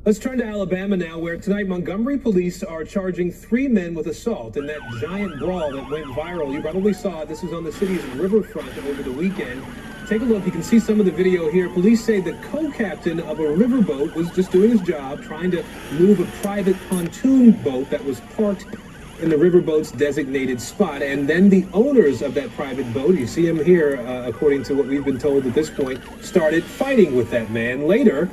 Let's turn to Alabama now, where tonight Montgomery police are charging 3 men with assault in that giant brawl that went viral. You probably saw it. This was on the city's riverfront over the weekend. Take a look. You can see some of the video here. Police say the co-captain of a riverboat was just doing his job, trying to move a private pontoon boat that was parked in the riverboat's designated spot. And then the owners of that private boat, you see him here, according to what we've been told at this point, started fighting with that man. Later,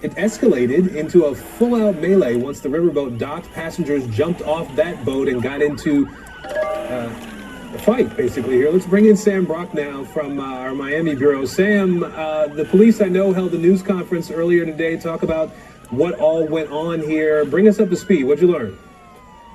it escalated into a full-out melee. Once the riverboat docked, passengers jumped off that boat and got into a fight, basically, here. Let's bring in Sam Brock now from our Miami bureau. Sam, the police, I know, held a news conference earlier today to talk about what all went on here. Bring us up to speed. What'd you learn?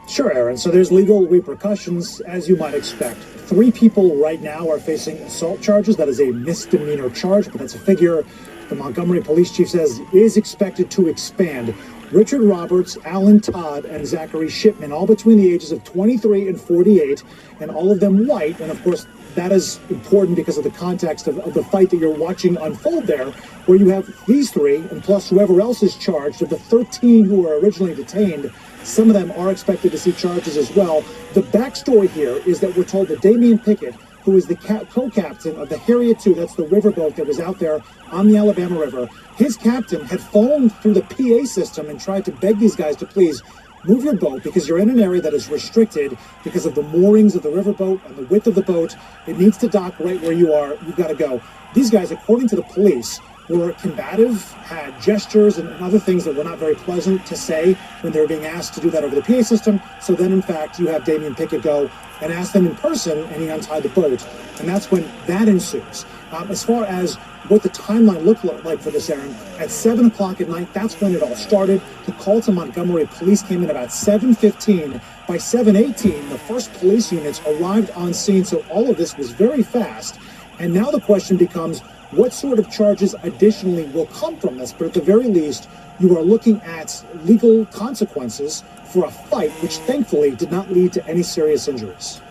Sure, Aaron. So there's legal repercussions, as you might expect. 3 people right now are facing assault charges. That is a misdemeanor charge, but that's a figure the Montgomery police chief says is expected to expand. Richard Roberts, Alan Todd, and Zachary Shipman, all between the ages of 23 and 48, and all of them white. And of course, that is important because of the context of the fight that you're watching unfold there, where you have these 3, and plus whoever else is charged. Of the 13 who were originally detained, some of them are expected to see charges as well. The backstory here is that we're told that Damian Pickett, who is the co-captain of the Harriet II, that's the riverboat that was out there on the Alabama River, his captain had phoned through the PA system and tried to beg these guys to please move your boat because you're in an area that is restricted because of the moorings of the riverboat and the width of the boat. It needs to dock right where you are. You've got to go. These guys, according to the police, were combative, had gestures and other things that were not very pleasant to say when they were being asked to do that over the PA system. So then, in fact, you have Damian Pickett go and ask them in person, and he untied the boat. And that's when that ensues. As far as what the timeline looked like for this, Aaron, at 7 o'clock at night, that's when it all started. The call to Montgomery police came in about 7:15. By 7:18, the first police units arrived on scene, so all of this was very fast. And now the question becomes, what sort of charges additionally will come from this? But at the very least, you are looking at legal consequences for a fight, which thankfully did not lead to any serious injuries.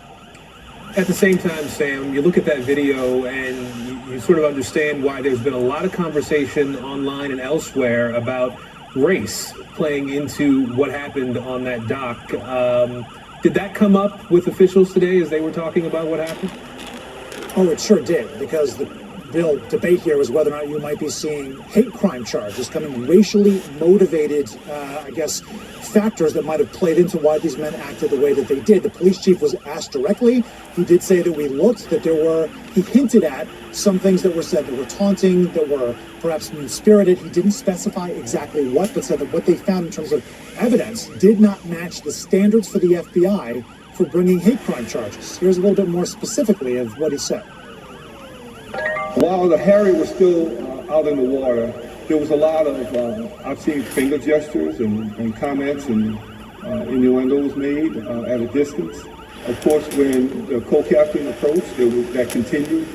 At the same time, Sam, you look at that video and you sort of understand why there's been a lot of conversation online and elsewhere about race playing into what happened on that dock. Did that come up with officials today as they were talking about what happened? Oh, it sure did, because the real debate here is whether or not you might be seeing hate crime charges coming, racially motivated, factors that might have played into why these men acted the way that they did. The police chief was asked directly. He did say that he hinted at some things that were said that were taunting, that were perhaps mean-spirited. He didn't specify exactly what, but said that what they found in terms of evidence did not match the standards for the FBI for bringing hate crime charges. Here's a little bit more specifically of what he said. While the Harriet was still out in the water, there was a lot of, I've seen finger gestures and comments and innuendos made at a distance. Of course, when the co-captain approached, that continued.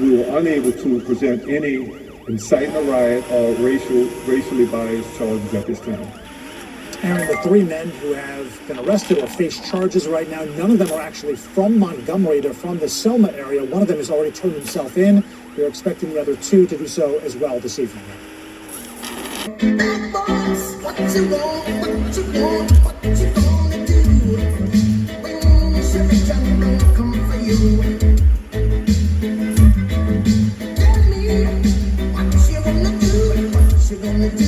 We were unable to present any inciting a riot or racially biased charges at this time. Aaron, the 3 men who have been arrested or face charges right now, none of them are actually from Montgomery. They're from the Selma area. One of them has already turned himself in. We're expecting the other 2 to do so as well this evening. Bad boys, what you want, what you want, what you gonna do when Chevy Jungle come for you? Tell me what you gonna do, what you gonna do.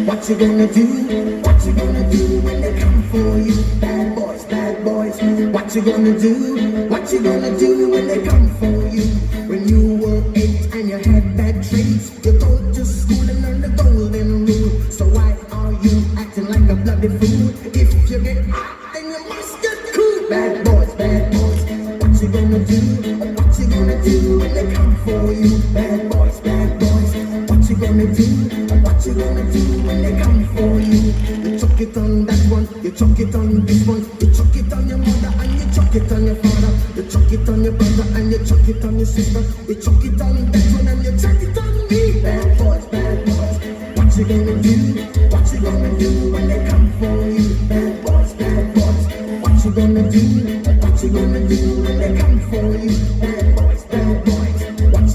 What you gonna do? What you gonna do when they come for you? Bad boys, what you gonna do? What you gonna do when they come for you? When you were 8 and you had bad traits, you go to school and learn the golden rule. So why are you acting like a bloody fool? If you get hot, then you must get cool. Bad boys, what you gonna do? What you gonna do when they come for you? Bad boys, what you gonna do? What you gonna do when they come for you? You chuck it on that one, you chuck it on this one, you chuck it on your mother and you chuck it on your father, you chuck it on your brother and you chuck it on your sister, you chuck it on that one and you chuck it on me. Bad boys, what you gonna do? What you gonna do when they come for you? Bad boys, what you gonna do? What you gonna do when they come for you? Bad boys, what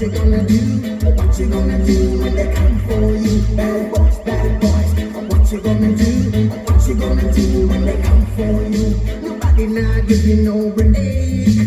Nobody not give you no break.